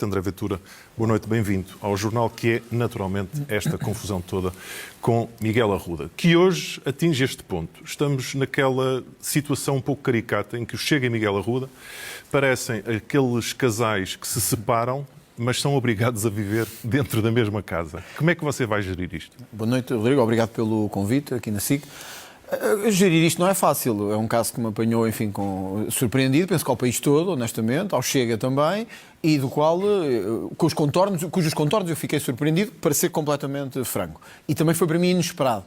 André Ventura, boa noite, bem-vindo ao jornal que é, naturalmente, esta confusão toda com Miguel Arruda, que hoje atinge este ponto. Estamos naquela situação um pouco caricata em que o Chega e Miguel Arruda parecem aqueles casais que se separam, mas são obrigados a viver dentro da mesma casa. Como é que você vai gerir isto? Boa noite, Rodrigo. Obrigado pelo convite aqui na SIC. Gerir isto não é fácil. É um caso que me apanhou, enfim, surpreendido. Penso que ao país todo, honestamente, ao Chega também, e do qual, cujos contornos eu fiquei surpreendido, para ser completamente franco. E também foi para mim inesperado.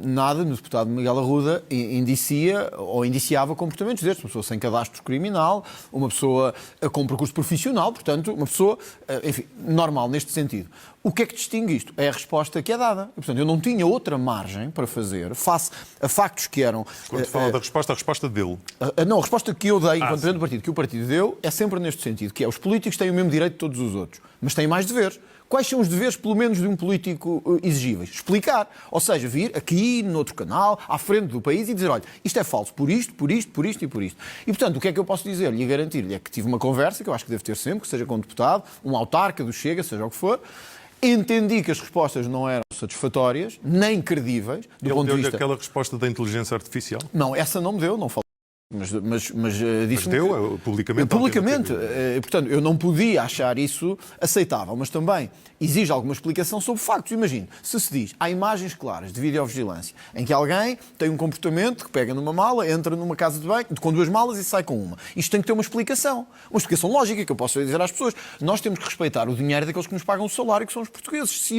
Nada no deputado Miguel Arruda indicia ou indiciava comportamentos destes. Uma pessoa sem cadastro criminal, uma pessoa com percurso profissional, portanto, uma pessoa, enfim, normal neste sentido. O que é que distingue isto? É a resposta que é dada. E, portanto, eu não tinha outra margem para fazer, face a factos que eram... Quando fala da resposta, a resposta dele. Não, a resposta que eu dei enquanto presidente do partido, que o partido deu, é sempre neste sentido, que é os políticos têm o mesmo direito de todos os outros, mas têm mais deveres. Quais são os deveres, pelo menos, de um político exigíveis? Explicar. Ou seja, vir aqui, no outro canal, à frente do país e dizer, olha, isto é falso por isto, por isto, por isto e por isto. E, portanto, o que é que eu posso dizer-lhe e garantir-lhe é que tive uma conversa, que eu acho que devo ter sempre, que seja com um deputado, um autarca do Chega, seja o que for. Entendi que as respostas não eram satisfatórias, nem credíveis, do ponto de vista... aquela resposta da inteligência artificial? Não, essa não me deu, não falei. Mas disse-me deu publicamente? Publicamente. Portanto, eu não podia achar isso aceitável, mas também exige alguma explicação sobre factos. Imagine, se diz, há imagens claras de videovigilância em que alguém tem um comportamento que pega numa mala, entra numa casa de banho, com duas malas e sai com uma. Isto tem que ter uma explicação lógica que eu posso dizer às pessoas. Nós temos que respeitar o dinheiro daqueles que nos pagam o salário, que são os portugueses.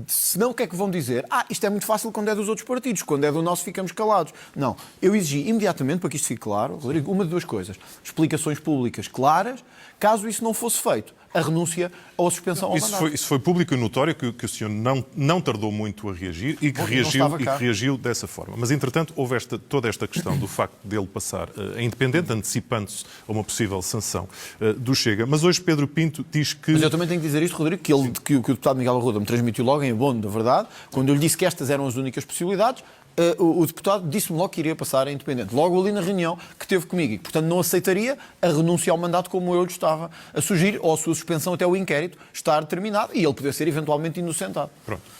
Senão, o que é que vão dizer? Isto é muito fácil quando é dos outros partidos, quando é do nosso ficamos calados. Não, eu exigi imediatamente, para que isto fique claro, Rodrigo, uma de duas coisas. Explicações públicas claras, caso isso não fosse feito. A renúncia ou a suspensão ao mandato. Isso foi público e notório que o senhor não tardou muito a reagir e que reagiu dessa forma. Mas, entretanto, houve toda esta questão do facto dele passar a independente, antecipando-se a uma possível sanção do Chega. Mas hoje Pedro Pinto diz que... Mas eu também tenho que dizer isto, Rodrigo, que o deputado Miguel Arruda me transmitiu logo em abono da verdade, quando eu lhe disse que estas eram as únicas possibilidades. O deputado disse-me logo que iria passar a independente. Logo ali na reunião que teve comigo. E, portanto, não aceitaria a renúncia ao mandato como eu lhe estava a sugerir, ou a sua suspensão até o inquérito estar terminado e ele poder ser eventualmente inocentado. Pronto.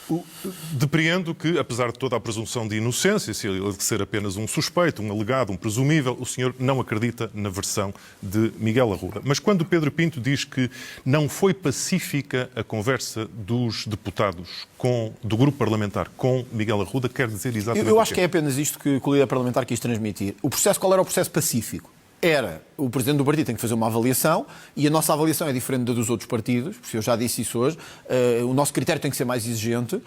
Depreendo que, apesar de toda a presunção de inocência, se ele ser apenas um suspeito, um alegado, um presumível, o senhor não acredita na versão de Miguel Arruda. Mas quando Pedro Pinto diz que não foi pacífica a conversa dos deputados do grupo parlamentar com Miguel Arruda, quer dizer exatamente eu acho que é apenas isto que o líder parlamentar quis transmitir. Qual era o processo pacífico? Era o Presidente do partido tem que fazer uma avaliação e a nossa avaliação é diferente da dos outros partidos, porque eu já disse isso hoje, o nosso critério tem que ser mais exigente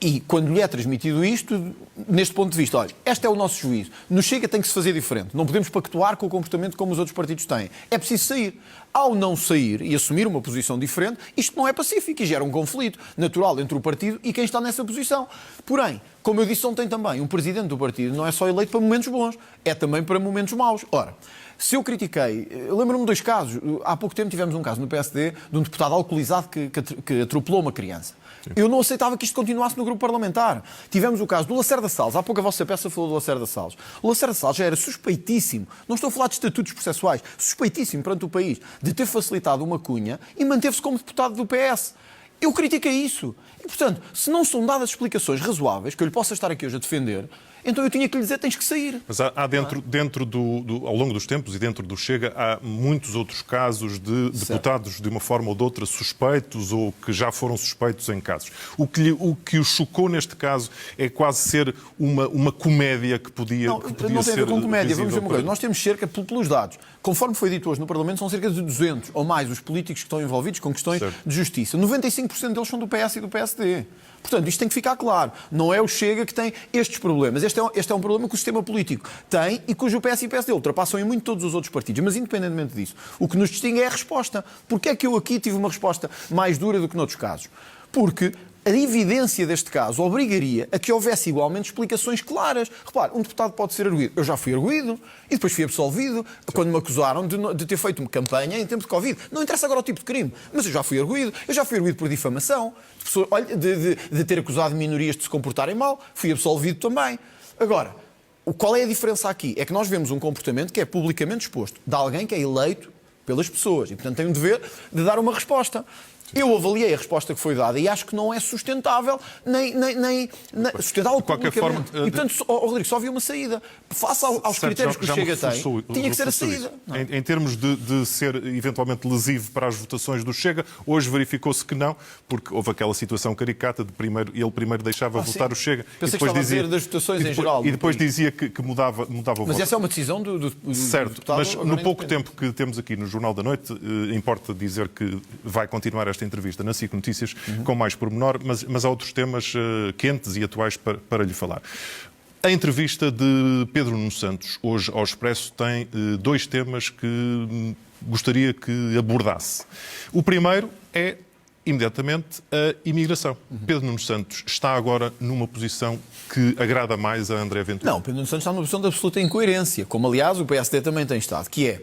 e quando lhe é transmitido isto, neste ponto de vista, olha, este é o nosso juízo, no Chega tem que se fazer diferente, não podemos pactuar com o comportamento como os outros partidos têm, é preciso sair. Ao não sair e assumir uma posição diferente, isto não é pacífico e gera um conflito natural entre o partido e quem está nessa posição. Porém, como eu disse ontem também, um presidente do partido não é só eleito para momentos bons, é também para momentos maus. Ora, se eu critiquei, lembro-me de dois casos, há pouco tempo tivemos um caso no PSD de um deputado alcoolizado que atropelou uma criança. Sim. Eu não aceitava que isto continuasse no grupo parlamentar. Tivemos o caso do Lacerda Salles. Há pouco a vossa peça falou do Lacerda Salles. O Lacerda Salles já era suspeitíssimo, não estou a falar de estatutos processuais, suspeitíssimo perante o país, de ter facilitado uma cunha e manteve-se como deputado do PS. Eu critiquei isso. E, portanto, se não são dadas explicações razoáveis, que eu lhe possa estar aqui hoje a defender, então eu tinha que lhe dizer, tens que sair. Mas há ao longo dos tempos e dentro do Chega, há muitos outros casos de deputados, de uma forma ou de outra, suspeitos ou que já foram suspeitos em casos. O que o chocou neste caso é quase ser uma comédia que podia não tem a ver com comédia. Vamos ver uma coisa. Nós temos cerca, pelos dados, conforme foi dito hoje no Parlamento, são cerca de 200 ou mais os políticos que estão envolvidos com questões de justiça. 95% deles são do PS e do PSD. Portanto, isto tem que ficar claro. Não é o Chega que tem estes problemas. Este é um problema que o sistema político tem e cujo PS e PSD ultrapassam em muito todos os outros partidos. Mas, independentemente disso, o que nos distingue é a resposta. Porquê é que eu aqui tive uma resposta mais dura do que noutros casos? Porque a evidência deste caso obrigaria a que houvesse igualmente explicações claras. Repare, um deputado pode ser arguido. Eu já fui arguido e depois fui absolvido quando me acusaram de ter feito uma campanha em tempo de Covid. Não interessa agora o tipo de crime, mas eu já fui arguido. Eu já fui arguido por difamação, de ter acusado minorias de se comportarem mal. Fui absolvido também. Agora, qual é a diferença aqui? É que nós vemos um comportamento que é publicamente exposto de alguém que é eleito pelas pessoas. E, portanto, tem o dever de dar uma resposta. Eu avaliei a resposta que foi dada e acho que não é sustentável, nem sustentável publicamente. E, portanto, Rodrigo, só havia uma saída. Face aos critérios que o Chega tem, tinha que ser a saída. Em termos de ser eventualmente lesivo para as votações do Chega, hoje verificou-se que não, porque houve aquela situação caricata de ele primeiro deixava votar o Chega. Pensei que estava a dizer das votações em geral. E depois dizia que mudava o voto. Mas essa é uma decisão do certo, deputado. Mas no pouco tempo que temos aqui no Jornal da Noite, importa dizer que vai continuar esta entrevista na SIC Notícias com mais pormenor, mas há outros temas quentes e atuais para lhe falar. A entrevista de Pedro Nuno Santos, hoje ao Expresso, tem dois temas que gostaria que abordasse. O primeiro é, imediatamente, a imigração. Pedro Nuno Santos está agora numa posição que agrada mais a André Ventura? Não, Pedro Nuno Santos está numa posição de absoluta incoerência, como aliás o PSD também tem estado, que é: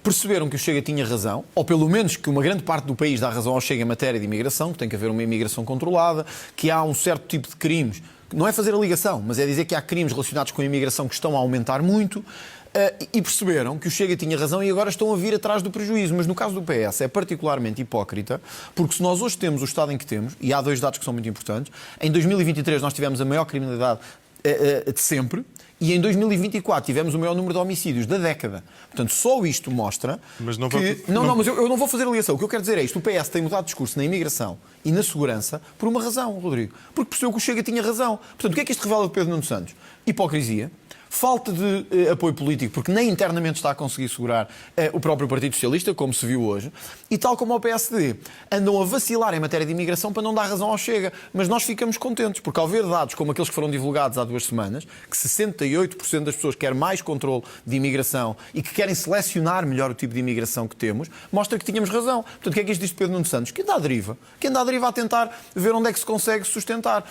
perceberam que o Chega tinha razão, ou pelo menos que uma grande parte do país dá razão ao Chega em matéria de imigração, que tem que haver uma imigração controlada, que há um certo tipo de crimes, não é fazer a ligação, mas é dizer que há crimes relacionados com a imigração que estão a aumentar muito, e perceberam que o Chega tinha razão e agora estão a vir atrás do prejuízo. Mas no caso do PS é particularmente hipócrita, porque se nós hoje temos o estado em que temos, e há dois dados que são muito importantes, em 2023 nós tivemos a maior criminalidade de sempre, e em 2024 tivemos o maior número de homicídios da década. Portanto, só isto mostra mas não que... Mas eu não vou fazer a ligação. O que eu quero dizer é isto: o PS tem mudado de discurso na imigração e na segurança por uma razão, Rodrigo. Porque percebeu que o Chega tinha razão. Portanto, o que é que isto revela de Pedro Nuno Santos? Hipocrisia. Falta de apoio político, porque nem internamente está a conseguir segurar o próprio Partido Socialista, como se viu hoje, e tal como o PSD, andam a vacilar em matéria de imigração para não dar razão ao Chega. Mas nós ficamos contentes, porque ao ver dados como aqueles que foram divulgados há 2 semanas, que 68% das pessoas querem mais controle de imigração e que querem selecionar melhor o tipo de imigração que temos, mostra que tínhamos razão. Portanto, o que é que isto diz de Pedro Nuno Santos? Que anda à deriva. Que anda à deriva a tentar ver onde é que se consegue sustentar.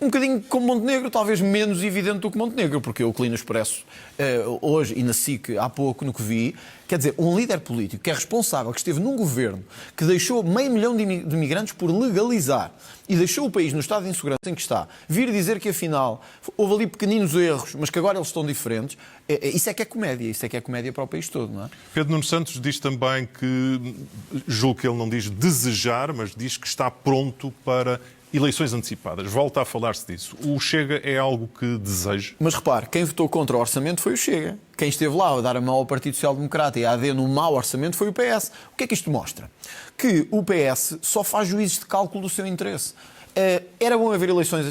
Um bocadinho como Montenegro, talvez menos evidente do que Montenegro, porque eu li no Expresso hoje e na SIC há pouco, no que vi, quer dizer, um líder político que é responsável, que esteve num governo que deixou 500 mil de imigrantes por legalizar e deixou o país no estado de insegurança em que está, vir dizer que afinal houve ali pequeninos erros, mas que agora eles estão diferentes, isso é que é comédia, isso é que é comédia para o país todo, não é? Pedro Nuno Santos diz também que, julgo que ele não diz desejar, mas diz que está pronto para eleições antecipadas. Volta a falar-se disso. O Chega é algo que deseja? Mas repare, quem votou contra o orçamento foi o Chega. Quem esteve lá a dar a mão ao Partido Social Democrata e a AD no mau orçamento foi o PS. O que é que isto mostra? Que o PS só faz juízes de cálculo do seu interesse. Era bom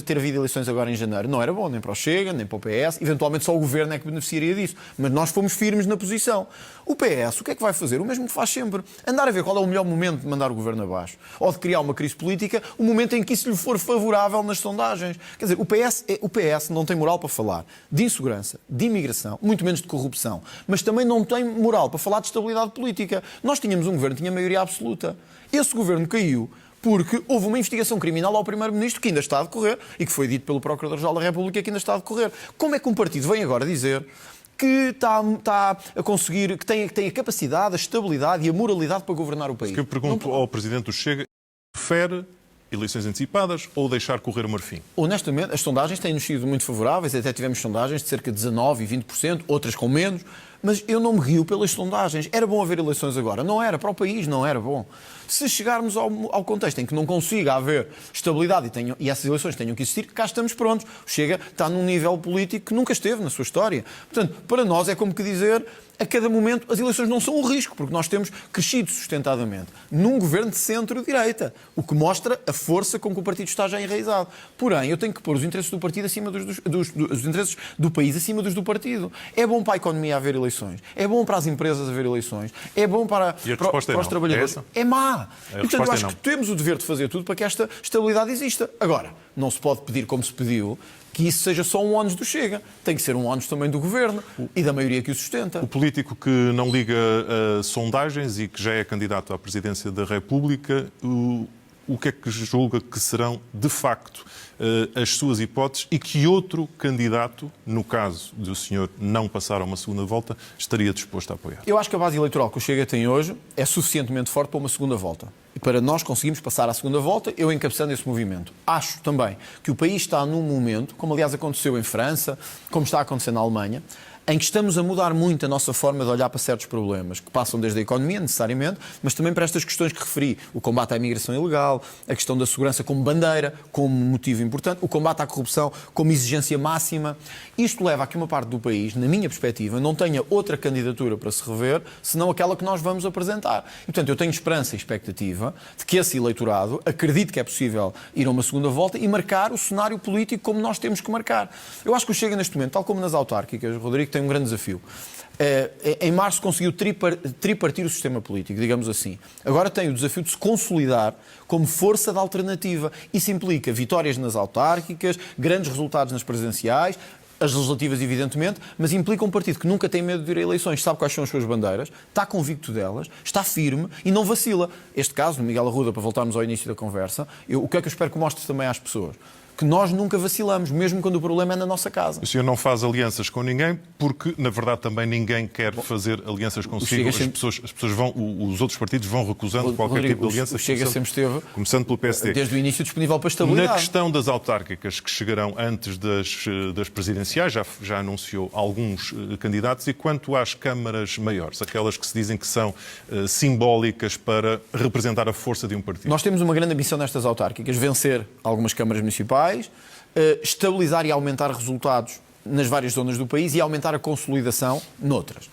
ter havido eleições agora em janeiro. Não era bom, nem para o Chega, nem para o PS. Eventualmente só o Governo é que beneficiaria disso. Mas nós fomos firmes na posição. O PS, o que é que vai fazer? O mesmo que faz sempre. Andar a ver qual é o melhor momento de mandar o Governo abaixo. Ou de criar uma crise política, o momento em que isso lhe for favorável nas sondagens. Quer dizer, o PS não tem moral para falar de insegurança, de imigração, muito menos de corrupção. Mas também não tem moral para falar de estabilidade política. Nós tínhamos um Governo que tinha maioria absoluta. Esse Governo caiu porque houve uma investigação criminal ao Primeiro-Ministro que ainda está a decorrer e que foi dito pelo Procurador-Geral da República que ainda está a decorrer. Como é que um partido vem agora dizer que está a conseguir, que tem a capacidade, a estabilidade e a moralidade para governar o país? Porque eu pergunto ao Presidente do Chega, prefere eleições antecipadas ou deixar correr o marfim? Honestamente, as sondagens têm-nos sido muito favoráveis, até tivemos sondagens de cerca de 19% e 20%, outras com menos, mas eu não me guio pelas sondagens. Era bom haver eleições agora? Não era, para o país não era bom. Se chegarmos ao contexto em que não consiga haver estabilidade e essas eleições tenham que existir, cá estamos prontos. O Chega está num nível político que nunca esteve na sua história. Portanto, para nós é como que dizer, a cada momento as eleições não são um risco, porque nós temos crescido sustentadamente num governo de centro-direita, o que mostra a força com que o partido está já enraizado. Porém, eu tenho que pôr os interesses do partido acima os interesses do país acima dos do partido. É bom para a economia haver eleições, é bom para as empresas haver eleições, é bom para os trabalhadores. É má. E, portanto, eu acho que temos o dever de fazer tudo para que esta estabilidade exista. Agora, não se pode pedir, como se pediu, que isso seja só um ónus do Chega. Tem que ser um ónus também do Governo e da maioria que o sustenta. O político que não liga a sondagens e que já é candidato à presidência da República, o que é que julga que serão, de facto, as suas hipóteses e que outro candidato, no caso do senhor não passar a uma segunda volta, estaria disposto a apoiar? Eu acho que a base eleitoral que o Chega tem hoje é suficientemente forte para uma segunda volta. E para nós conseguirmos passar à segunda volta, eu encabeçando esse movimento. Acho também que o país está num momento, como aliás aconteceu em França, como está a acontecer na Alemanha, em que estamos a mudar muito a nossa forma de olhar para certos problemas, que passam desde a economia, necessariamente, mas também para estas questões que referi. O combate à imigração ilegal, a questão da segurança como bandeira, como motivo importante, o combate à corrupção como exigência máxima. Isto leva a que uma parte do país, na minha perspectiva, não tenha outra candidatura para se rever, senão aquela que nós vamos apresentar. E, portanto, eu tenho esperança e expectativa de que esse eleitorado acredite que é possível ir a uma segunda volta e marcar o cenário político como nós temos que marcar. Eu acho que o Chega, neste momento, tal como nas autárquicas, Rodrigo, tem um grande desafio. Em março conseguiu tripartir o sistema político, digamos assim. Agora tem o desafio de se consolidar como força de alternativa. Isso implica vitórias nas autárquicas, grandes resultados nas presidenciais, as legislativas, evidentemente, mas implica um partido que nunca tem medo de ir a eleições, sabe quais são as suas bandeiras, está convicto delas, está firme e não vacila. Este caso, no Miguel Arruda, para voltarmos ao início da conversa, o que é que eu espero que mostre também às pessoas? Que nós nunca vacilamos, mesmo quando o problema é na nossa casa. O senhor não faz alianças com ninguém, porque, na verdade, também ninguém quer fazer alianças consigo. As pessoas os outros partidos vão recusando qualquer tipo de aliança. O Chega sempre esteve, começando pelo PSD. Desde o início, disponível para estabilidade. Na questão das autárquicas, que chegarão antes das presidenciais, já anunciou alguns candidatos, e quanto às câmaras maiores, aquelas que se dizem que são simbólicas para representar a força de um partido? Nós temos uma grande ambição nestas autárquicas, vencer algumas câmaras municipais, estabilizar e aumentar resultados nas várias zonas do país e aumentar a consolidação noutras.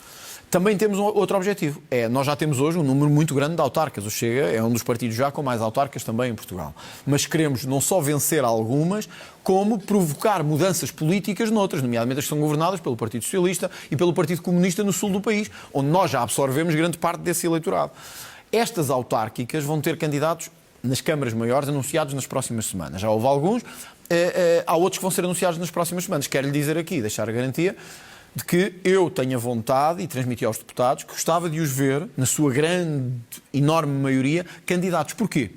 Também temos outro objetivo. Nós já temos hoje um número muito grande de autarcas. O Chega é um dos partidos já com mais autarcas também em Portugal. Mas queremos não só vencer algumas, como provocar mudanças políticas noutras, nomeadamente as que são governadas pelo Partido Socialista e pelo Partido Comunista no sul do país, onde nós já absorvemos grande parte desse eleitorado. Estas autárquicas vão ter candidatos nas câmaras maiores anunciados nas próximas semanas. Já houve alguns, há outros que vão ser anunciados nas próximas semanas. Quero-lhe dizer aqui, deixar a garantia de que eu tenho a vontade, e transmiti aos deputados, que gostava de os ver, na sua grande, enorme maioria, candidatos. Porquê?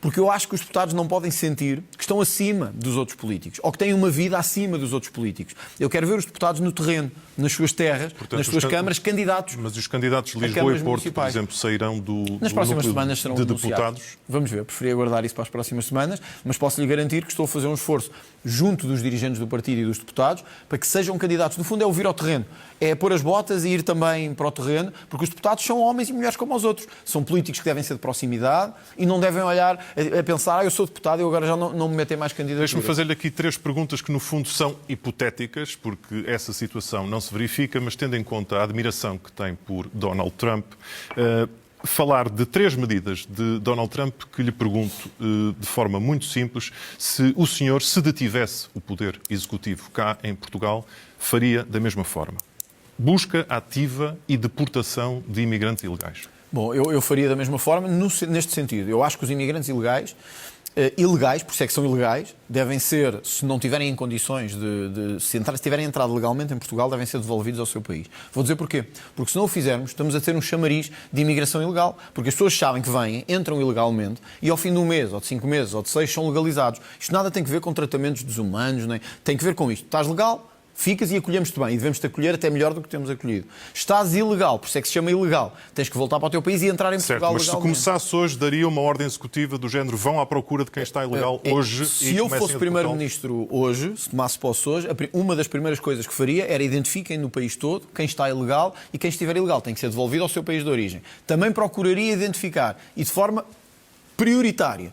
Porque eu acho que os deputados não podem sentir que estão acima dos outros políticos, ou que têm uma vida acima dos outros políticos. Eu quero ver os deputados no terreno, nas suas terras, portanto, nas suas câmaras, candidatos. Mas os candidatos de Lisboa e Porto, por exemplo, sairão do nas próximas semanas serão de deputados? Vamos ver, preferia aguardar isso para as próximas semanas, mas posso-lhe garantir que estou a fazer um esforço junto dos dirigentes do partido e dos deputados para que sejam candidatos. No fundo é o vir ao terreno, é pôr as botas e ir também para o terreno, porque os deputados são homens e mulheres como os outros. São políticos que devem ser de proximidade e não devem olhar a pensar, eu sou deputado e eu agora já não me metem mais candidatura. Deixe-me fazer-lhe aqui 3 perguntas que, no fundo, são hipotéticas, porque essa situação não se verifica, mas tendo em conta a admiração que tem por Donald Trump, falar de 3 medidas de Donald Trump que lhe pergunto de forma muito simples se o senhor, se detivesse o poder executivo cá em Portugal, faria da mesma forma. Busca ativa e deportação de imigrantes ilegais. Bom, eu faria da mesma forma, neste sentido. Eu acho que os imigrantes ilegais, por isso é que são ilegais, devem ser, se não tiverem em condições se tiverem entrado legalmente em Portugal, devem ser devolvidos ao seu país. Vou dizer porquê. Porque se não o fizermos, estamos a ter um chamariz de imigração ilegal. Porque as pessoas sabem que vêm, entram ilegalmente e ao fim de um mês, ou de 5 meses, ou de 6, são legalizados. Isto nada tem que ver com tratamentos desumanos, nem tem que ver com isto. Estás legal? Ficas e acolhemos-te bem. E devemos-te acolher até melhor do que temos acolhido. Estás ilegal, por isso é que se chama ilegal. Tens que voltar para o teu país e entrar em Portugal legalmente. Mas se começasse hoje, daria uma ordem executiva do género vão à procura de quem está ilegal hoje. Se eu fosse Primeiro-Ministro hoje, se tomasse posse hoje, uma das primeiras coisas que faria era identifiquem no país todo quem está ilegal e quem estiver ilegal tem que ser devolvido ao seu país de origem. Também procuraria identificar e de forma prioritária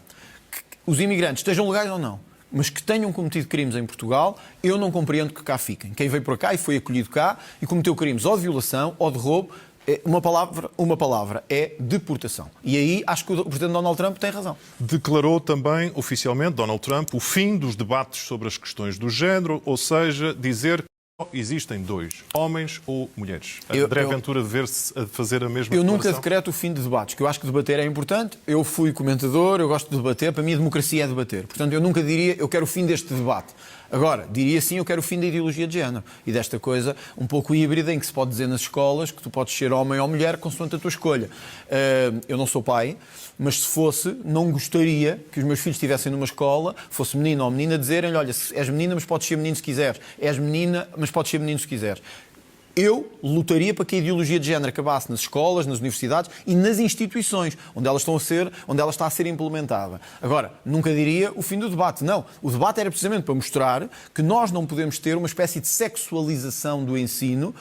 que os imigrantes estejam legais ou não, mas que tenham cometido crimes em Portugal, eu não compreendo que cá fiquem. Quem veio para cá e foi acolhido cá e cometeu crimes ou de violação ou de roubo, uma palavra é deportação. E aí acho que o Presidente Donald Trump tem razão. Declarou também, oficialmente, Donald Trump, o fim dos debates sobre as questões do género, ou seja, dizer que existem 2, homens ou mulheres. André Ventura ver-se a fazer a mesma Eu declaração? nunca decreto o fim de debates, que eu acho que debater é importante. Eu fui comentador, eu gosto de debater. Para mim, a democracia é debater. Portanto, eu nunca diria eu quero o fim deste debate. Agora, diria sim, eu quero o fim da ideologia de género e desta coisa um pouco híbrida em que se pode dizer nas escolas que tu podes ser homem ou mulher consoante a tua escolha. Eu não sou pai, mas se fosse, não gostaria que os meus filhos estivessem numa escola, fosse menino ou menina, dizerem-lhe, olha, és menina, mas podes ser menino se quiseres. És menina, mas podes ser menino se quiseres. Eu lutaria para que a ideologia de género acabasse nas escolas, nas universidades e nas instituições onde ela está a ser implementada. Agora, nunca diria o fim do debate. Não. O debate era precisamente para mostrar que nós não podemos ter uma espécie de sexualização do ensino,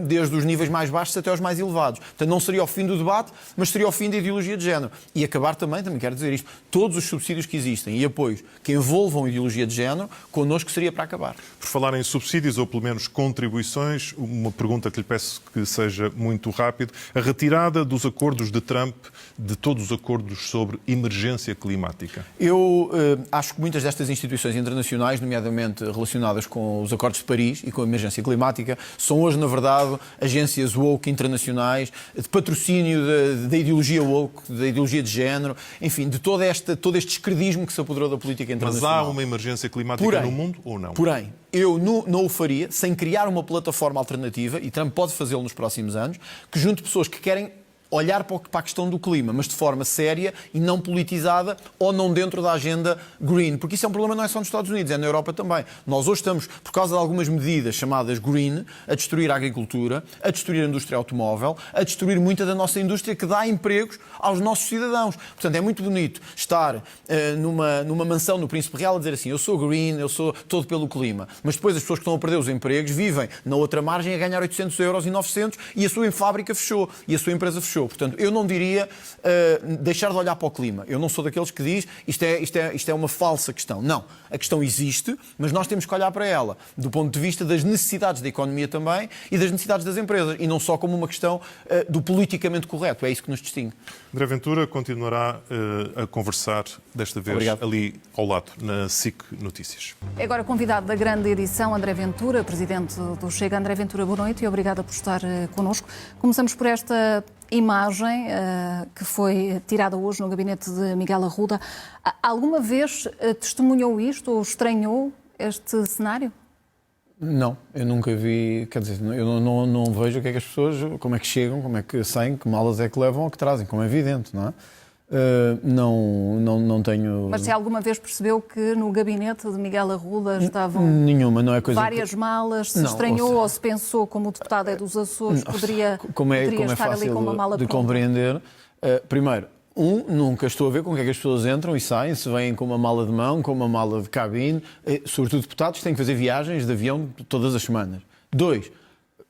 desde os níveis mais baixos até aos mais elevados. Portanto, não seria o fim do debate, mas seria o fim da ideologia de género. E acabar também quero dizer isto, todos os subsídios que existem e apoios que envolvam a ideologia de género, connosco seria para acabar. Por falar em subsídios, ou pelo menos contribuições, uma pergunta que lhe peço que seja muito rápido. A retirada dos acordos de Trump, de todos os acordos sobre emergência climática. Eu acho que muitas destas instituições internacionais, nomeadamente relacionadas com os acordos de Paris e com a emergência climática, são hoje, na verdade, agências woke internacionais, de patrocínio da ideologia woke, da ideologia de género, enfim, de todo este esquerdismo que se apoderou da política internacional. Mas há uma emergência climática no mundo ou não? Porém, eu não o faria sem criar uma plataforma alternativa, e Trump pode fazê-lo nos próximos anos, que junte pessoas que querem olhar para a questão do clima, mas de forma séria e não politizada ou não dentro da agenda green. Porque isso é um problema não é só nos Estados Unidos, é na Europa também. Nós hoje estamos, por causa de algumas medidas chamadas green, a destruir a agricultura, a destruir a indústria automóvel, a destruir muita da nossa indústria que dá empregos aos nossos cidadãos. Portanto, é muito bonito estar numa mansão no Príncipe Real a dizer assim, eu sou green, eu sou todo pelo clima. Mas depois as pessoas que estão a perder os empregos vivem na outra margem a ganhar 800 euros e 900 e a sua fábrica fechou e a sua empresa fechou. Portanto, eu não diria deixar de olhar para o clima. Eu não sou daqueles que diz isto é uma falsa questão. Não. A questão existe, mas nós temos que olhar para ela do ponto de vista das necessidades da economia também e das necessidades das empresas e não só como uma questão do politicamente correto. É isso que nos distingue. André Ventura continuará a conversar, desta vez ali ao lado, na SIC Notícias. Agora convidado da grande edição, André Ventura, presidente do Chega. André Ventura, boa noite e obrigada por estar connosco. Começamos por esta imagem que foi tirada hoje no gabinete de Miguel Arruda. Alguma vez testemunhou isto ou estranhou este cenário? Não, eu nunca vi, quer dizer, eu não vejo o que é que as pessoas, como é que chegam, como é que saem, que malas é que levam ou que trazem, como é evidente, não é? Não tenho... Mas se alguma vez percebeu que no gabinete de Miguel Arruda estavam não é coisa várias malas, se estranhou ou se pensou, como o deputado é dos Açores, poderia estar ali com uma mala de pronta? Compreender. Primeiro, nunca estou a ver com o que é que as pessoas entram e saem, se vêm com uma mala de mão, com uma mala de cabine. Sobretudo deputados têm que fazer viagens de avião todas as semanas. 2,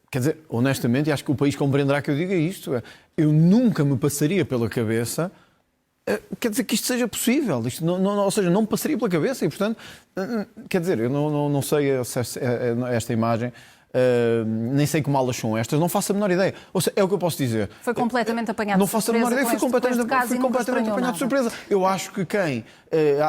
quer dizer, honestamente, e acho que o país compreenderá que eu diga isto, eu nunca me passaria pela cabeça... Quer dizer que isto seja possível, isto ou seja, não me passaria pela cabeça e, portanto, quer dizer, eu não sei esta imagem, nem sei que malas são estas, não faço a menor ideia. Ou seja, é o que eu posso dizer. Foi completamente apanhado de surpresa. Não faço a menor ideia, fui completamente apanhado de surpresa. Eu acho que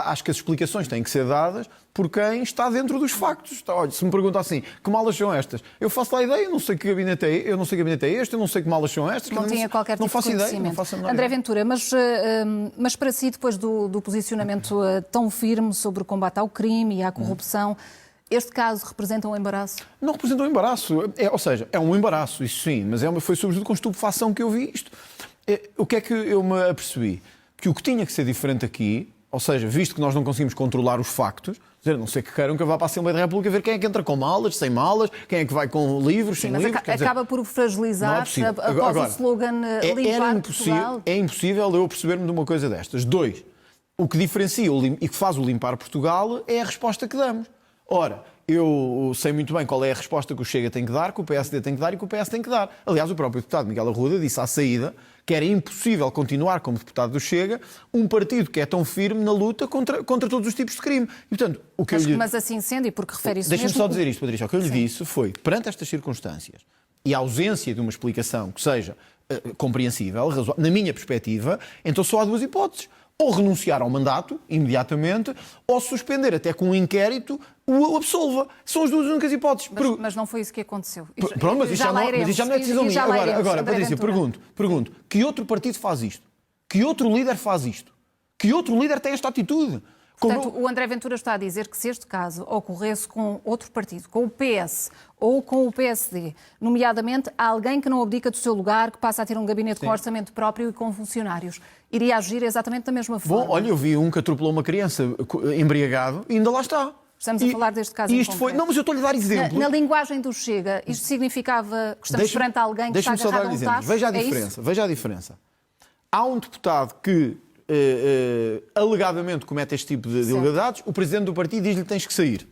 acho que as explicações têm que ser dadas por quem está dentro dos factos. Olha, se me pergunta assim, que malas são estas? Eu faço lá a ideia, eu não sei que gabinete é, eu não sei que gabinete é este, eu não sei que malas são estas. Não tinha qualquer tipo de conhecimento. Não faço a menor André ideia. Ventura, mas para si, depois do posicionamento tão firme sobre o combate ao crime e à corrupção, este caso representa um embaraço? Não representa um embaraço. Ou seja, é um embaraço, isso sim, mas foi sobretudo com estupefação que eu vi isto. O que é que eu me apercebi? Que o que tinha que ser diferente aqui, ou seja, visto que nós não conseguimos controlar os factos, a não ser que queiram que eu vá para a Assembleia da República ver quem é que entra com malas, sem malas, quem é que vai com livros, sem livros. Mas acaba por fragilizar após o slogan limpar Portugal. É impossível eu perceber-me de uma coisa destas. 2, o que diferencia e que faz o limpar Portugal é a resposta que damos. Ora, eu sei muito bem qual é a resposta que o Chega tem que dar, que o PSD tem que dar e que o PS tem que dar. Aliás, o próprio deputado Miguel Arruda disse à saída que era impossível continuar como deputado do Chega um partido que é tão firme na luta contra todos os tipos de crime. E, portanto, o que mas assim sendo, e porque refere isso Deixa-me mesmo... só dizer isto, Patrícia. O que eu lhe disse foi, perante estas circunstâncias e a ausência de uma explicação que seja compreensível, na minha perspectiva, então só há 2 hipóteses. Ou renunciar ao mandato, imediatamente, ou suspender até com um inquérito o absolva. São as 2 únicas hipóteses. Mas não foi isso que aconteceu. Pronto, mas isso já não é decisão minha. Agora, Patrícia, pergunto, que outro partido faz isto? Que outro líder faz isto? Que outro líder tem esta atitude? Portanto, o André Ventura está a dizer que se este caso ocorresse com outro partido, com o PS ou com o PSD, nomeadamente alguém que não abdica do seu lugar, que passa a ter um gabinete com orçamento próprio e com funcionários, iria agir exatamente da mesma forma. Bom, olha, eu vi um que atropelou uma criança embriagado e ainda lá está. Estamos a falar deste caso e em isto foi. concreto. Não, mas eu estou-lhe a dar exemplos. Na linguagem do Chega, isto significava que estamos perante alguém que está Deixa-me só agarrado dar a um exemplos. tacho? Veja a É isso? diferença. Veja a diferença. Há um deputado que alegadamente comete este tipo de ilegalidades, o presidente do partido diz-lhe que tens que sair.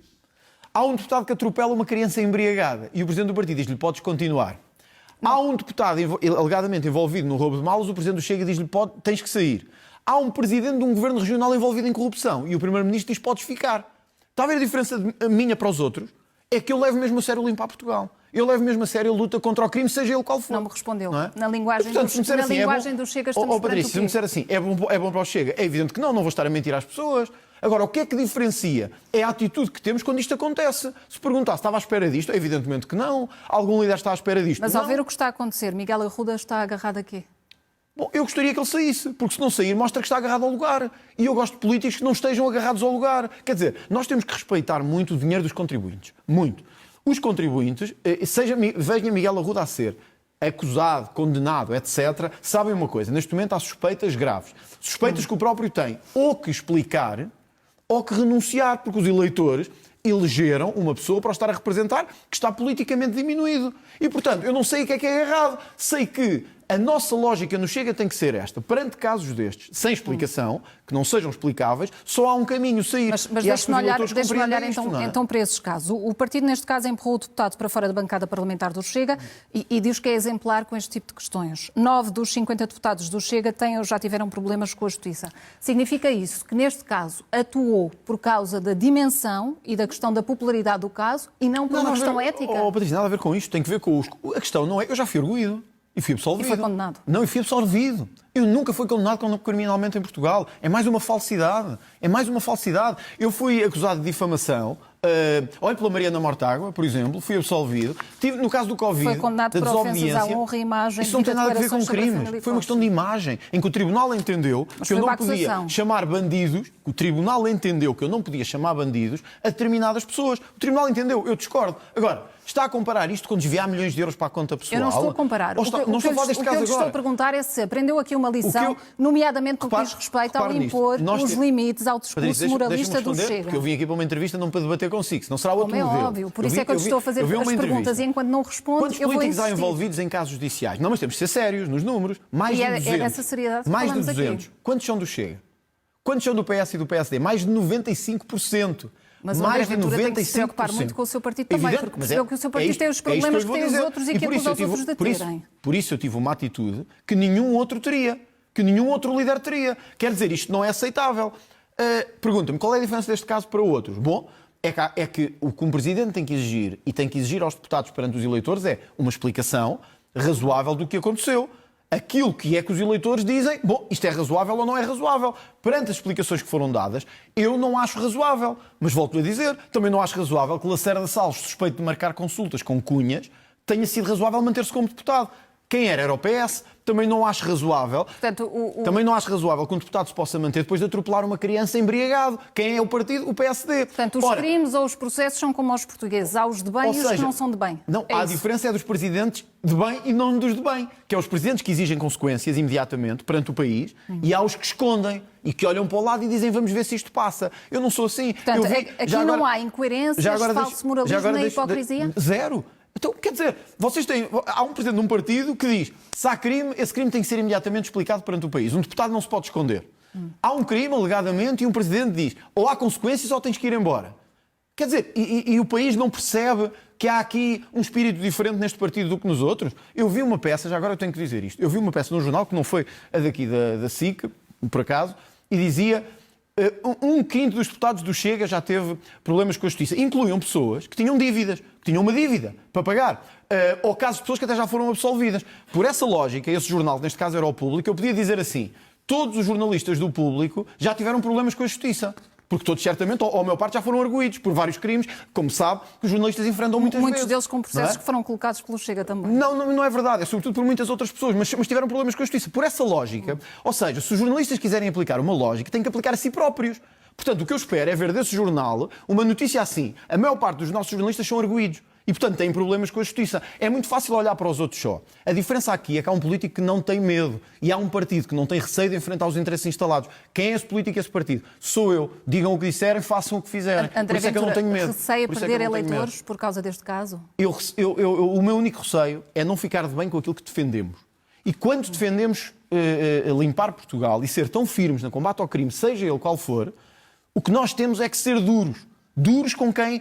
Há um deputado que atropela uma criança embriagada e o presidente do partido diz-lhe podes continuar. Há um deputado alegadamente envolvido no roubo de malas, o presidente do Chega diz-lhe tens que sair. Há um presidente de um governo regional envolvido em corrupção e o primeiro-ministro diz podes ficar. Está a ver a diferença minha para os outros? É que eu levo mesmo a sério limpar Portugal. Eu levo mesmo a sério a luta contra o crime, seja ele qual for. Não me respondeu. Não é? Na linguagem, Portanto, do Chega estamos Patrícia, se me disser assim, é bom para o Chega, é evidente que não vou estar a mentir às pessoas. Agora, o que é que diferencia? É a atitude que temos quando isto acontece. Se perguntar se estava à espera disto, evidentemente que não. Algum líder está à espera disto? Mas não. ao ver o que está a acontecer, Miguel Arruda está agarrado aqui. Bom, eu gostaria que ele saísse, porque se não sair, mostra que está agarrado ao lugar. E eu gosto de políticos que não estejam agarrados ao lugar. Quer dizer, nós temos que respeitar muito o dinheiro dos contribuintes. Muito. Os contribuintes, veja Miguel Arruda a ser acusado, condenado, etc., sabem uma coisa. Neste momento há suspeitas graves. Suspeitas que o próprio tem ou que explicar ou que renunciar, porque os eleitores elegeram uma pessoa para o estar a representar que está politicamente diminuído. E, portanto, eu não sei o que é errado. Sei que a nossa lógica no Chega tem que ser esta. Perante casos destes, sem explicação, que não sejam explicáveis, só há um caminho, sair. Mas deixe-me olhar então para esses casos. O partido, neste caso, empurrou o deputado para fora da bancada parlamentar do Chega e diz que é exemplar com este tipo de questões. 9 dos 50 deputados do Chega já tiveram problemas com a Justiça. Significa isso que, neste caso, atuou por causa da dimensão e da questão da popularidade do caso e não por uma questão ética? Patrícia, nada a ver com isto. Tem que ver com a questão, não é? Eu já fui arguído. E fui absolvido. E foi condenado? Não, e fui absolvido. Eu nunca fui condenado criminalmente em Portugal. É mais uma falsidade. É mais uma falsidade. Eu fui acusado de difamação. Olha pela Mariana Mortágua, por exemplo, fui absolvido. No caso do Covid, foi condenado por ofensas à honra e imagem. Isso não tem nada a ver com crimes. Foi uma questão de imagem, em que o Tribunal entendeu que eu não podia chamar bandidos, o Tribunal entendeu que eu não podia chamar bandidos a determinadas pessoas. O Tribunal entendeu, eu discordo. Agora, está a comparar isto com desviar milhões de euros para a conta pessoal? Eu não estou a comparar. O que eu lhe estou a perguntar é se aprendeu aqui uma lição, nomeadamente no que diz respeito ao impor os limites ao discurso moralista do Chega. Porque eu vim aqui para uma entrevista não para debater consigo, senão será outro modelo. É óbvio, por isso é que eu estou a fazer as perguntas e enquanto não respondo, eu vou insistir. Quantos políticos há envolvidos em casos judiciais? Não, mas temos de ser sérios nos números. Mais de 200. É dessa seriedade que mais de falamos 200. aqui. Quantos são do Chega? Quantos são do PS e do PSD? Mais de 95%. Mas o André Ventura tem que se preocupar muito com o seu partido também, porque percebeu que o seu partido tem os problemas que têm os outros e que acusa os outros de terem. Por isso eu tive uma atitude que nenhum outro teria, que nenhum outro líder teria. Quer dizer, isto não é aceitável. Pergunta-me, qual é a diferença deste caso para outros? Bom, é que o que um presidente tem que exigir e tem que exigir aos deputados perante os eleitores é uma explicação razoável do que aconteceu. Aquilo que é que os eleitores dizem, bom, isto é razoável ou não é razoável. Perante as explicações que foram dadas, eu não acho razoável. Mas volto a dizer, também não acho razoável que Lacerda Salles, suspeito de marcar consultas com cunhas, tenha sido razoável manter-se como deputado. Quem era o PS, também não acho razoável. Portanto, Também não acho razoável que um deputado se possa manter depois de atropelar uma criança embriagado. Quem é o partido? O PSD. Portanto, os crimes ou os processos são como aos portugueses. Há os de bem e os que não são de bem. Não, a diferença é dos presidentes de bem e não dos de bem. Que é os presidentes que exigem consequências imediatamente perante o país e há os que escondem e que olham para o lado e dizem vamos ver se isto passa. Eu não sou assim. Portanto, aqui não há incoerências, falso moralismo nem hipocrisia? Zero. Então, quer dizer, há um presidente de um partido que diz se há crime, esse crime tem que ser imediatamente explicado perante o país. Um deputado não se pode esconder. Há um crime, alegadamente, e um presidente diz ou há consequências ou tens que ir embora. Quer dizer, e o país não percebe que há aqui um espírito diferente neste partido do que nos outros? Eu vi uma peça, já agora eu tenho que dizer isto, eu vi uma peça num jornal, que não foi a daqui da SIC, por acaso, e dizia um quinto dos deputados do Chega já teve problemas com a Justiça. Incluíam pessoas que tinham dívidas, que tinham uma dívida para pagar. Ou casos de pessoas que até já foram absolvidas. Por essa lógica, esse jornal, neste caso era o Público, eu podia dizer assim, todos os jornalistas do Público já tiveram problemas com a Justiça. Porque todos, certamente, ou a maior parte, já foram arguídos por vários crimes, como sabe, que os jornalistas enfrentam muitas vezes. Muitos deles com processos que foram colocados pelo Chega também. Não é verdade. É sobretudo por muitas outras pessoas, mas tiveram problemas com a Justiça. Por essa lógica, ou seja, se os jornalistas quiserem aplicar uma lógica, têm que aplicar a si próprios. Portanto, o que eu espero é ver desse jornal uma notícia assim. A maior parte dos nossos jornalistas são arguídos. E, portanto, têm problemas com a justiça. É muito fácil olhar para os outros só. A diferença aqui é que há um político que não tem medo e há um partido que não tem receio de enfrentar os interesses instalados. Quem é esse político e esse partido? Sou eu. Digam o que disserem, façam o que fizerem. André Por isso é que eu não tenho medo. receia Por isso é perder que eu não tenho eleitores medo. por causa deste caso? O meu único receio é não ficar de bem com aquilo que defendemos. E quando defendemos limpar Portugal e ser tão firmes no combate ao crime, seja ele qual for, o que nós temos é que ser duros. Duros com quem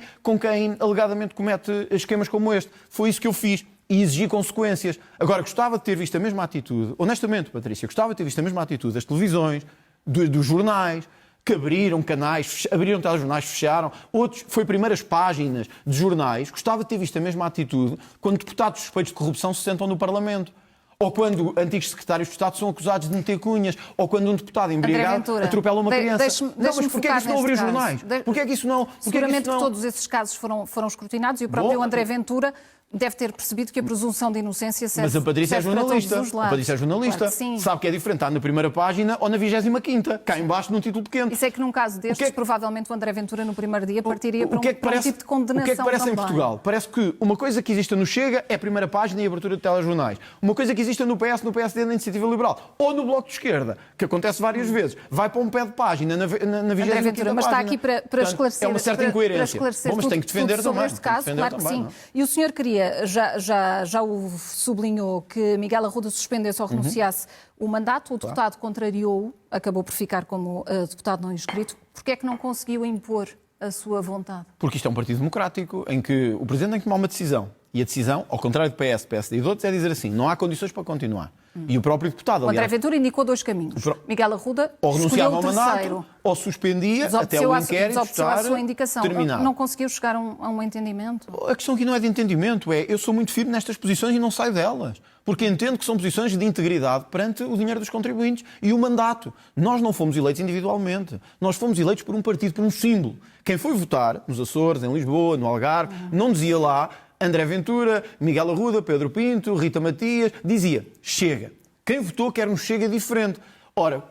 alegadamente comete esquemas como este. Foi isso que eu fiz e exigi consequências. Agora, gostava de ter visto a mesma atitude, honestamente, Patrícia, gostava de ter visto a mesma atitude das televisões, dos jornais, que abriram canais, abriram telejornais, fecharam. Outros, foi primeiras páginas de jornais. Gostava de ter visto a mesma atitude quando deputados suspeitos de corrupção se sentam no Parlamento. Ou quando antigos secretários de Estado são acusados de meter cunhas, ou quando um deputado embriagado atropela uma criança. Não, mas porquê é que isso não abriu jornais? Porquê é que isso não... Seguramente que todos esses casos foram escrutinados e o próprio André Ventura deve ter percebido que a presunção de inocência serve. Mas a Patrícia é jornalista. A Patrícia é jornalista. Claro, sabe que é diferente estar na primeira página ou na 25ª, cá embaixo num título pequeno. Isso é que num caso destes, provavelmente o André Ventura no primeiro dia partiria para um tipo de condenação. O que é que parece também. Em Portugal? Parece que uma coisa que existe no Chega é a primeira página e a abertura de telejornais. Uma coisa que existe no PS, no PSD, na Iniciativa Liberal ou no Bloco de Esquerda, que acontece várias vezes, vai para um pé de página na 25ª página. Mas está aqui para esclarecer. É uma certa incoerência. Mas tem que defender tudo sobre também. este caso, claro que sim. Não? E o senhor queria, já o sublinhou, que Miguel Arruda suspendesse ou renunciasse o mandato. O deputado contrariou-o, acabou por ficar como deputado não inscrito. Porquê é que não conseguiu impor a sua vontade? Porque isto é um partido democrático em que o Presidente tem que tomar uma decisão. E a decisão, ao contrário do PS, PSD e de outros, é dizer assim, não há condições para continuar. E o próprio deputado, aliás... O André Ventura indicou dois caminhos. Miguel Arruda ou renunciava ao mandato, terceiro. ou suspendia até o inquérito estar a sua indicação. terminado. Não conseguiu chegar a um entendimento? A questão aqui não é de entendimento, eu sou muito firme nestas posições e não saio delas. Porque entendo que são posições de integridade perante o dinheiro dos contribuintes e o mandato. Nós não fomos eleitos individualmente. Nós fomos eleitos por um partido, por um símbolo. Quem foi votar, nos Açores, em Lisboa, no Algarve, não dizia lá André Ventura, Miguel Arruda, Pedro Pinto, Rita Matias, dizia Chega. Quem votou quer um Chega diferente. Ora,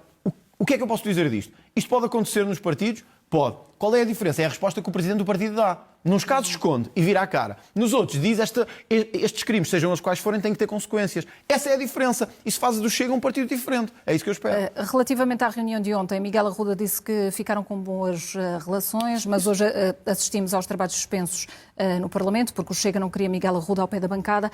o que é que eu posso dizer disto? Isto pode acontecer nos partidos? Pode. Qual é a diferença? É a resposta que o Presidente do partido dá. Nos casos esconde e vira a cara. Nos outros diz estes crimes, sejam os quais forem, têm que ter consequências. Essa é a diferença. Isso faz do Chega um partido diferente. É isso que eu espero. Relativamente à reunião de ontem, Miguel Arruda disse que ficaram com boas relações, mas hoje assistimos aos trabalhos suspensos no Parlamento, porque o Chega não queria Miguel Arruda ao pé da bancada.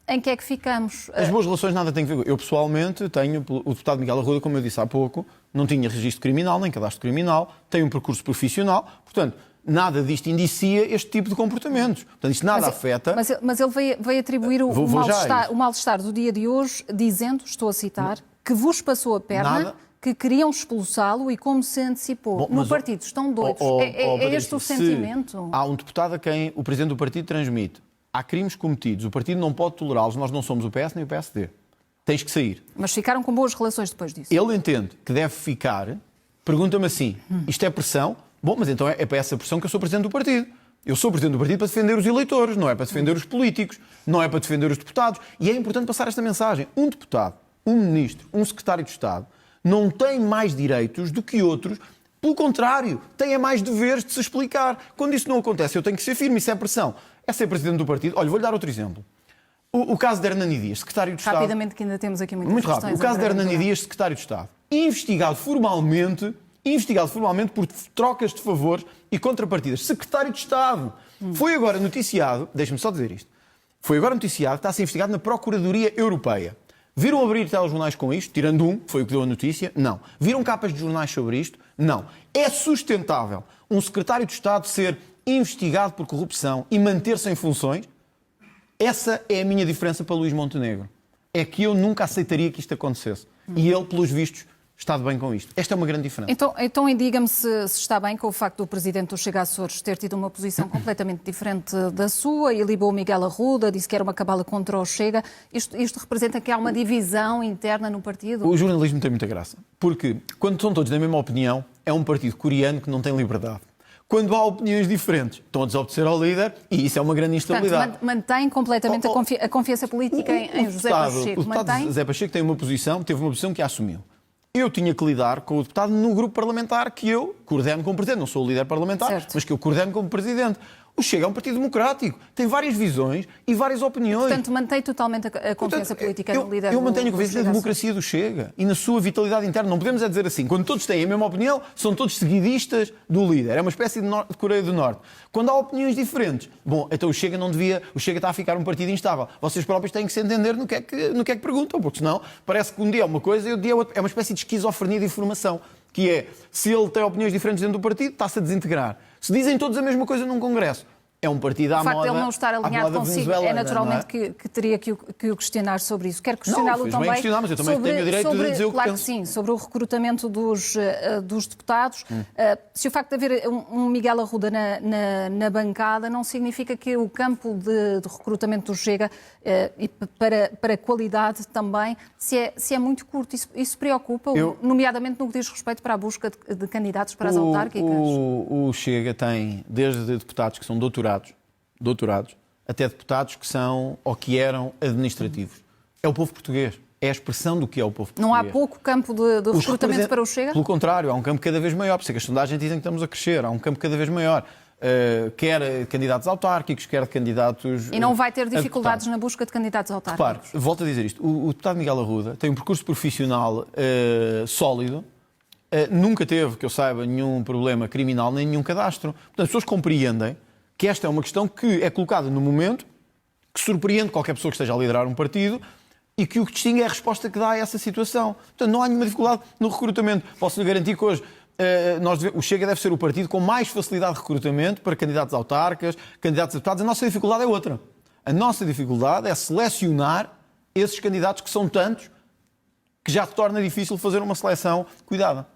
Em que é que ficamos? As boas relações nada têm a ver. Eu, pessoalmente, tenho o deputado Miguel Arruda, como eu disse há pouco, não tinha registro criminal, nem cadastro criminal, tem um percurso profissional, portanto, nada disto indicia este tipo de comportamentos. Portanto, isto nada afeta... Mas ele veio atribuir o mal-estar do dia de hoje, dizendo, estou a citar, que vos passou a perna, que queriam expulsá-lo e como se antecipou. No partido estão doidos. É este o sentimento? Há um deputado a quem o Presidente do partido transmite. Há crimes cometidos, o partido não pode tolerá-los, nós não somos o PS nem o PSD. Tens que sair. Mas ficaram com boas relações depois disso? Ele entende que deve ficar, pergunta-me assim, isto é pressão? Bom, mas então é para essa pressão que eu sou Presidente do partido. Eu sou Presidente do partido para defender os eleitores, não é para defender os políticos, não é para defender os deputados. E é importante passar esta mensagem. Um deputado, um ministro, um secretário de Estado não tem mais direitos do que outros. Pelo contrário, tem mais deveres de se explicar. Quando isso não acontece, eu tenho que ser firme, isso é pressão. É ser Presidente do partido. Olha, vou-lhe dar outro exemplo. O caso de Hernani Dias, Secretário de Estado... Rapidamente, que ainda temos aqui muitas Muito questões. rápido. O caso de Hernani Dias, Secretário de Estado. Investigado formalmente por trocas de favores e contrapartidas. Secretário de Estado. Foi agora noticiado, deixe-me só dizer isto, foi agora noticiado que está a ser investigado na Procuradoria Europeia. Viram abrir telejornais com isto? Tirando um, foi o que deu a notícia? Não. Viram capas de jornais sobre isto? Não. É sustentável um Secretário de Estado ser investigado por corrupção e manter-se em funções? Essa é a minha diferença para Luís Montenegro. É que eu nunca aceitaria que isto acontecesse. E ele, pelos vistos, está de bem com isto. Esta é uma grande diferença. Então diga-me se está bem com o facto do Presidente do Chega Açores ter tido uma posição completamente diferente da sua e libou Miguel Arruda, disse que era uma cabala contra o Chega. Isto representa que há uma divisão interna no partido? O jornalismo tem muita graça. Porque, quando estão todos na mesma opinião, é um partido coreano que não tem liberdade. Quando há opiniões diferentes, estão a desobedecer ao líder e isso é uma grande instabilidade. Portanto, mantém completamente a confiança política em José Pacheco. O deputado José Pacheco teve uma posição que a assumiu. Eu tinha que lidar com o deputado no grupo parlamentar que eu coordeno como presidente. Não sou o líder parlamentar, certo, mas que eu coordeno como presidente. O Chega é um partido democrático, tem várias visões e várias opiniões. Portanto, mantém totalmente a confiança política no líder Eu mantenho a do confiança na Chega. democracia do Chega e na sua vitalidade interna. Não podemos dizer assim, quando todos têm a mesma opinião, são todos seguidistas do líder. É uma espécie de Coreia do Norte. Quando há opiniões diferentes, bom, então o Chega não devia, o Chega está a ficar um partido instável. Vocês próprios têm que se entender no que é que perguntam, porque senão parece que um dia é uma coisa e outro dia é outra. É uma espécie de esquizofrenia de informação, que é, se ele tem opiniões diferentes dentro do partido, está-se a desintegrar. Se dizem todos a mesma coisa num congresso, é um partido à moda. O facto de ele não estar alinhado consigo é naturalmente que teria que o questionar sobre isso. Quero questioná-lo também mas eu também tenho o direito de dizer o que claro penso. Que sim, sobre o recrutamento dos deputados. Se o facto de haver um Miguel Arruda na bancada não significa que o campo de recrutamento do Chega e para qualidade também se é muito curto. Isso preocupa, nomeadamente no que diz respeito para a busca de candidatos para as autárquicas? O Chega tem, desde deputados que são doutorados, até deputados que são ou que eram administrativos. É o povo português. É a expressão do que é o povo português. Não há pouco campo de recrutamento para o Chega? Pelo contrário, há um campo cada vez maior. Por isso é que as sondagens dizem que estamos a crescer. Há um campo cada vez maior. Quer candidatos autárquicos, quer candidatos... E não vai ter dificuldades na busca de candidatos autárquicos? Repare, volto a dizer isto. O deputado Miguel Arruda tem um percurso profissional sólido. Nunca teve, que eu saiba, nenhum problema criminal, nem nenhum cadastro. Portanto, as pessoas compreendem que esta é uma questão que é colocada no momento, que surpreende qualquer pessoa que esteja a liderar um partido e que o que distingue é a resposta que dá a essa situação. Portanto, não há nenhuma dificuldade no recrutamento. Posso-lhe garantir que hoje o Chega deve ser o partido com mais facilidade de recrutamento para candidatos autarcas, candidatos a deputados. A nossa dificuldade é outra. A nossa dificuldade é selecionar esses candidatos que são tantos que já se torna difícil fazer uma seleção cuidada.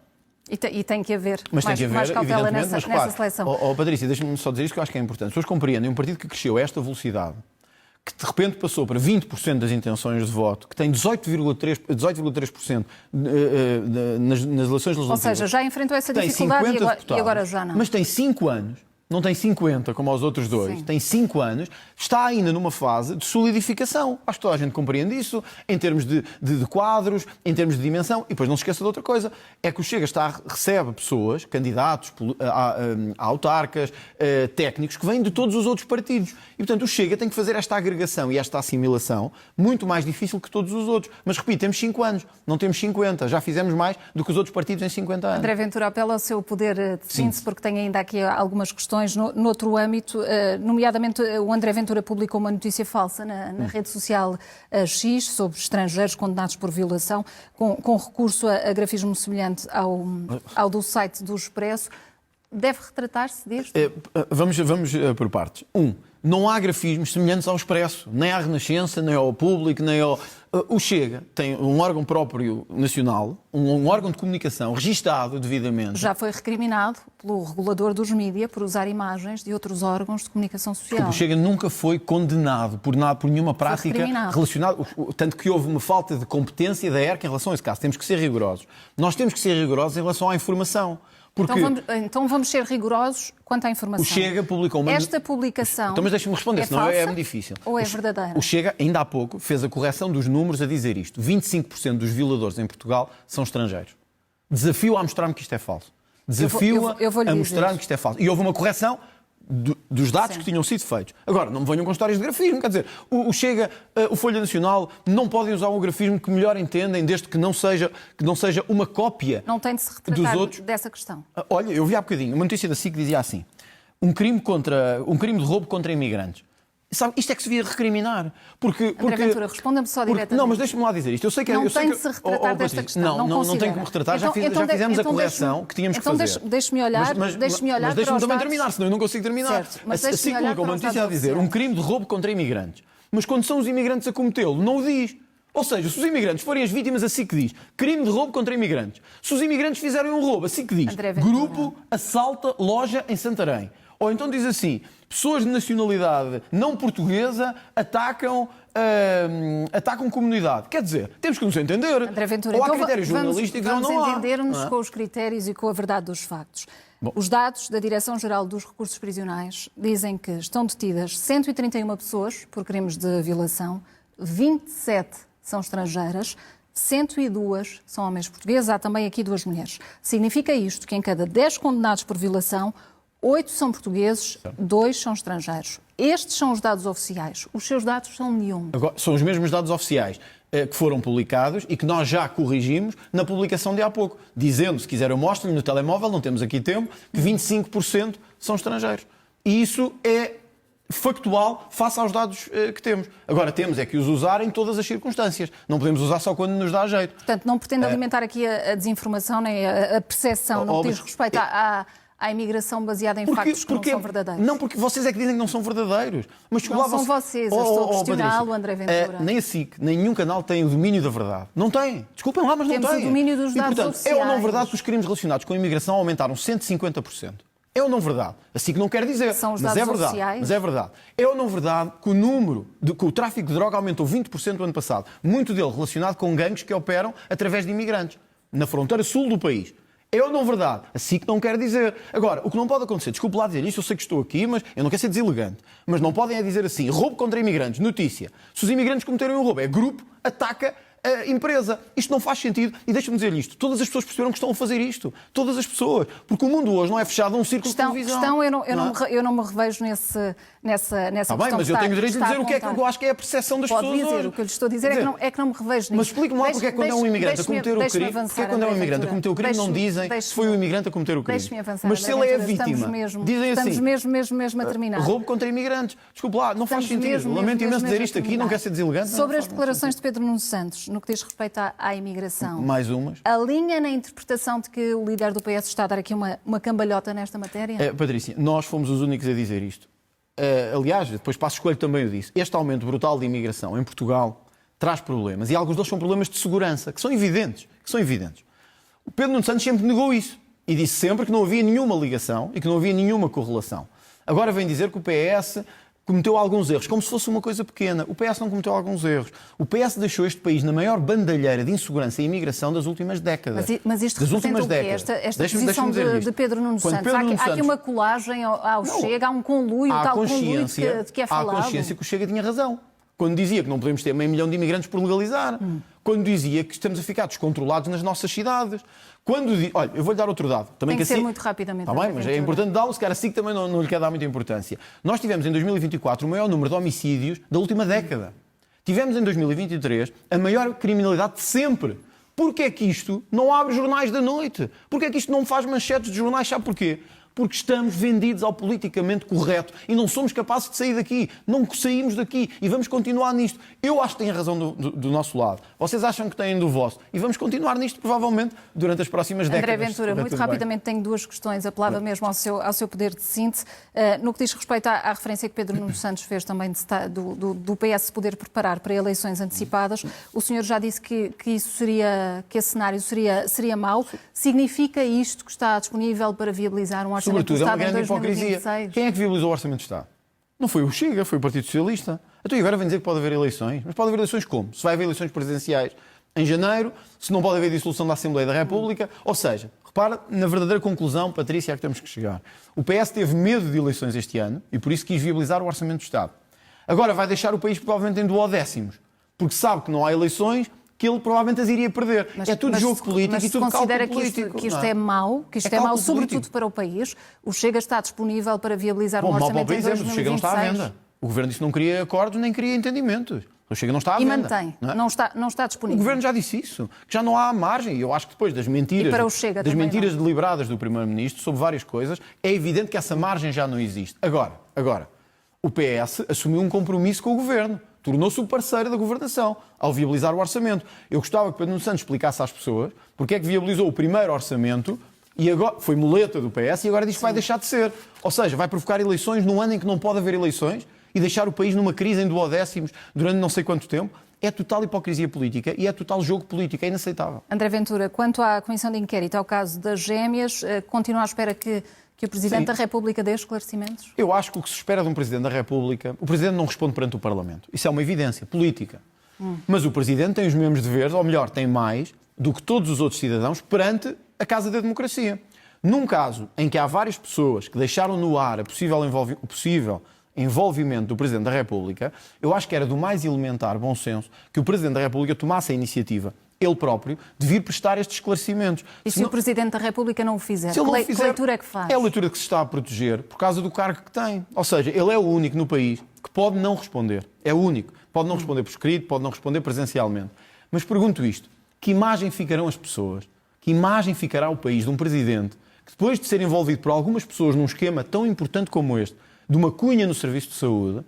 E tem que haver mais cautela nessa seleção. Patrícia, deixa-me só dizer isto que eu acho que é importante. As pessoas compreendem um partido que cresceu a esta velocidade, que de repente passou para 20% das intenções de voto, que tem 18,3% nas eleições legislativas. Ou seja, já enfrentou essa dificuldade e agora já não. Mas tem 5 anos. Não tem 50, como aos outros dois. Sim. Tem 5 anos. Está ainda numa fase de solidificação. Acho que toda a gente compreende isso, em termos de quadros, em termos de dimensão. E depois não se esqueça de outra coisa. É que o Chega recebe pessoas, candidatos a autarcas, técnicos, que vêm de todos os outros partidos. E, portanto, o Chega tem que fazer esta agregação e esta assimilação muito mais difícil que todos os outros. Mas, repito, temos 5 anos. Não temos 50. Já fizemos mais do que os outros partidos em 50 anos. André Ventura, apela ao seu poder de síntese, porque tem ainda aqui algumas questões noutro âmbito, nomeadamente o André Ventura publicou uma notícia falsa na rede social X sobre estrangeiros condenados por violação, com recurso a grafismo semelhante ao do site do Expresso. Deve retratar-se disto? Vamos por partes. Não há grafismos semelhantes ao Expresso, nem à Renascença, nem ao Público, nem ao... O Chega tem um órgão próprio nacional, um órgão de comunicação registado devidamente. Já foi recriminado pelo regulador dos mídias por usar imagens de outros órgãos de comunicação social. O Chega nunca foi condenado por nenhuma prática relacionada, tanto que houve uma falta de competência da ERC em relação a esse caso. Temos que ser rigorosos. Nós temos que ser rigorosos em relação à informação. Porque então vamos ser rigorosos quanto à informação. O Chega publicou uma... Esta publicação... Então, mas deixe-me responder, senão é muito difícil. Ou é verdadeira? O Chega, ainda há pouco, fez a correção dos números a dizer isto. 25% dos violadores em Portugal são estrangeiros. Desafio a mostrar-me que isto é falso. Desafio a mostrar-me que isto é falso. E houve uma correção dos dados que tinham sido feitos. Agora, não me venham com histórias de grafismo. Quer dizer, o Chega, o Folha Nacional, não podem usar um grafismo que melhor entendem, desde que não seja uma cópia. Não tem de se retratar dos outros. Dessa questão. Olha, eu vi há bocadinho uma notícia da SIC que dizia assim: um crime de roubo contra imigrantes. Sabe, isto é que se devia recriminar. André Ventura, responda-me só diretamente. Não, mas deixa-me lá dizer isto. Eu sei que não tem de se retratar desta questão. Não tem que me retratar. Então, já fizemos a correção que tínhamos que fazer. Então deixe-me olhar mas para os dados. deixe-me também terminar, senão eu não consigo terminar. Certo, mas a SIC publicou uma notícia a dizer um crime de roubo contra imigrantes. Mas quando são os imigrantes a cometê-lo, não o diz. Ou seja, se os imigrantes forem as vítimas, a SIC diz crime de roubo contra imigrantes. Se os imigrantes fizerem um roubo, a SIC diz grupo assalta loja em Santarém. Ou então diz assim: pessoas de nacionalidade não portuguesa atacam comunidade. Quer dizer, temos que nos entender. André Ventura, ou há critérios jornalísticos ou não há. Vamos entender-nos com os critérios e com a verdade dos factos. Bom. Os dados da Direção-Geral dos Recursos Prisionais dizem que estão detidas 131 pessoas por crimes de violação, 27 são estrangeiras, 102 são homens portugueses, há também aqui 2 mulheres. Significa isto que em cada 10 condenados por violação, 8 são portugueses, 2 são estrangeiros. Estes são os dados oficiais. Os seus dados são nenhum. Agora, são os mesmos dados oficiais que foram publicados e que nós já corrigimos na publicação de há pouco, dizendo, se quiser eu mostro-lhe no telemóvel, não temos aqui tempo, que 25% são estrangeiros. E isso é factual face aos dados que temos. Agora, temos é que os usar em todas as circunstâncias. Não podemos usar só quando nos dá jeito. Portanto, não pretende alimentar aqui a desinformação nem a percepção no que diz respeito à imigração baseada em factos que não são verdadeiros. Não, porque vocês é que dizem que não são verdadeiros. Mas não são vocês, eu estou a questioná-lo, André Ventura. Nem a SIC, nem nenhum canal tem o domínio da verdade. Não tem. Desculpem lá, mas não tem. Temos o domínio dos dados portanto, oficiais. É ou não verdade que os crimes relacionados com a imigração aumentaram 150%? É ou não verdade? Assim que não quer dizer. São os mas dados é verdade. oficiais. Mas é verdade. É ou não verdade que que o tráfico de droga aumentou 20% no ano passado? Muito dele relacionado com gangues que operam através de imigrantes na fronteira sul do país. É ou não verdade? Assim que não quer dizer. Agora, o que não pode acontecer, desculpe lá dizer isto, eu sei que estou aqui, mas eu não quero ser deselegante, mas não podem é dizer assim, roubo contra imigrantes, notícia. Se os imigrantes cometerem um roubo, é grupo, ataca a empresa. Isto não faz sentido. E deixa-me dizer isto. Todas as pessoas perceberam que estão a fazer isto. Todas as pessoas. Porque o mundo hoje não é fechado a um círculo de televisão. Eu não me revejo nessa Está bem, mas eu tenho o direito de dizer o que é que eu acho que é a percepção das pessoas dizer. hoje. O que eu lhe estou a dizer é que não me revejo nisso. Mas explique-me lá porque é que quando é um imigrante a cometer o crime, porque é quando é um imigrante a cometer o crime não dizem se foi o imigrante a cometer o crime. Deixe-me avançar. Mas se ele é a vítima, dizem assim. Estamos mesmo a terminar. Roubo contra imigrantes. Desculpe lá, não faz sentido. Lamento imenso dizer isto aqui, não quer ser deselegante. Sobre as declarações de Pedro Nuno Santos, no que diz respeito à imigração. Mais umas. Alinha na interpretação de que o líder do PS está a dar aqui uma cambalhota nesta matéria? Patrícia, nós fomos os únicos a dizer isto. Aliás, depois Passos Coelho também o disse. Este aumento brutal de imigração em Portugal traz problemas. E alguns deles são problemas de segurança, que são evidentes. O Pedro Nuno Santos sempre negou isso. E disse sempre que não havia nenhuma ligação e que não havia nenhuma correlação. Agora vem dizer que o PS cometeu alguns erros, como se fosse uma coisa pequena. O PS não cometeu alguns erros. O PS deixou este país na maior bandalheira de insegurança e imigração das últimas décadas. Mas isto representa o quê? Esta posição de Pedro Nuno Santos? Há aqui uma colagem ao Chega, há um conluio, tal conluio de que é falado. Há consciência que o Chega tinha razão. Quando dizia que não podemos ter 500 mil de imigrantes por legalizar. Quando dizia que estamos a ficar descontrolados nas nossas cidades. Olha, eu vou-lhe dar outro dado. Também tem que ser muito rapidamente. Está bem, mas é importante dá-lo, se calhar assim que também não lhe quer dar muita importância. Nós tivemos em 2024 o maior número de homicídios da última década. Tivemos em 2023 a maior criminalidade de sempre. Porquê é que isto não abre jornais da noite? Porquê é que isto não faz manchetes de jornais? Sabe porquê? Porque estamos vendidos ao politicamente correto e não somos capazes de sair daqui. Não saímos daqui e vamos continuar nisto. Eu acho que têm razão do nosso lado. Vocês acham que têm do vosso. E vamos continuar nisto, provavelmente, durante as próximas décadas. André Ventura, muito rapidamente tenho duas questões. Apelava mesmo ao seu poder de síntese. No que diz respeito à referência que Pedro Nuno Santos fez também do PS poder preparar para eleições antecipadas, o senhor já disse que esse cenário seria mau. Significa isto que está disponível para viabilizar um orçamento do Estado em 2026? Quem é que viabilizou o Orçamento do Estado? Não foi o Chega, foi o Partido Socialista. Então e agora vem dizer que pode haver eleições? Mas pode haver eleições como? Se vai haver eleições presidenciais em janeiro, se não pode haver dissolução da Assembleia da República, ou seja, repara na verdadeira conclusão, Patrícia, é que temos que chegar. O PS teve medo de eleições este ano e por isso quis viabilizar o Orçamento do Estado. Agora vai deixar o país provavelmente em duodécimos, porque sabe que não há eleições, que ele provavelmente as iria perder. É tudo jogo político e tudo cálculo político. Que isto é mau, que isto é mau sobretudo para o país. O Chega está disponível para viabilizar um orçamento em 2026. O Chega não está à venda. O Governo disse que não queria acordos nem queria entendimentos. O Chega não está à venda. E mantém. Não está disponível. O Governo já disse isso, que já não há margem. E eu acho que depois das mentiras, deliberadas do Primeiro-Ministro sobre várias coisas, é evidente que essa margem já não existe. Agora, o PS assumiu um compromisso com o Governo. Tornou-se o parceiro da governação ao viabilizar o orçamento. Eu gostava que Pedro Nuno Santos explicasse às pessoas porque é que viabilizou o primeiro orçamento e agora foi muleta do PS e agora diz que vai deixar de ser. Ou seja, vai provocar eleições num ano em que não pode haver eleições e deixar o país numa crise em duodécimos durante não sei quanto tempo. É total hipocrisia política e é total jogo político. É inaceitável. André Ventura, quanto à Comissão de Inquérito ao caso das gêmeas, continua à espera que o Presidente da República dê esclarecimentos? Eu acho que o que se espera de um Presidente da República... O Presidente não responde perante o Parlamento. Isso é uma evidência política. Mas o Presidente tem os mesmos deveres, ou melhor, tem mais, do que todos os outros cidadãos perante a Casa da Democracia. Num caso em que há várias pessoas que deixaram no ar o possível envolvimento do Presidente da República, eu acho que era do mais elementar bom senso que o Presidente da República tomasse a iniciativa ele próprio, de vir prestar estes esclarecimentos. E se o Presidente da República não o fizer? Se ele não Que fizer, leitura é que faz? é a leitura que se está a proteger por causa do cargo que tem. Ou seja, ele é o único no país que pode não responder. É o único. Pode não responder por escrito, pode não responder presencialmente. Mas pergunto isto, que imagem ficarão as pessoas? Que imagem ficará o país de um Presidente que, depois de ser envolvido por algumas pessoas num esquema tão importante como este, de uma cunha no Serviço de Saúde,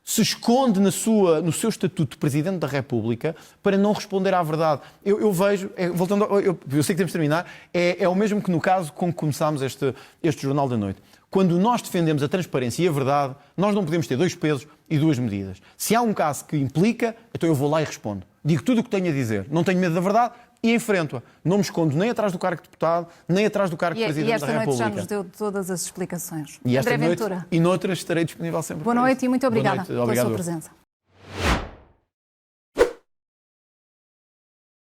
se esconde no seu estatuto de Presidente da República para não responder à verdade? Eu vejo, voltando, eu sei que temos de terminar, é o mesmo que no caso com que começámos este Jornal da Noite. Quando nós defendemos a transparência e a verdade, nós não podemos ter dois pesos e duas medidas. Se há um caso que implica, então eu vou lá e respondo. Digo tudo o que tenho a dizer. Não tenho medo da verdade e enfrento-a. Não me escondo nem atrás do cargo de deputado, nem atrás do cargo de Presidente da República. E esta noite já nos deu todas as explicações. E esta André noite Ventura. e noutras estarei disponível sempre. Boa noite e muito obrigada Boa noite. Obrigado. pela sua presença.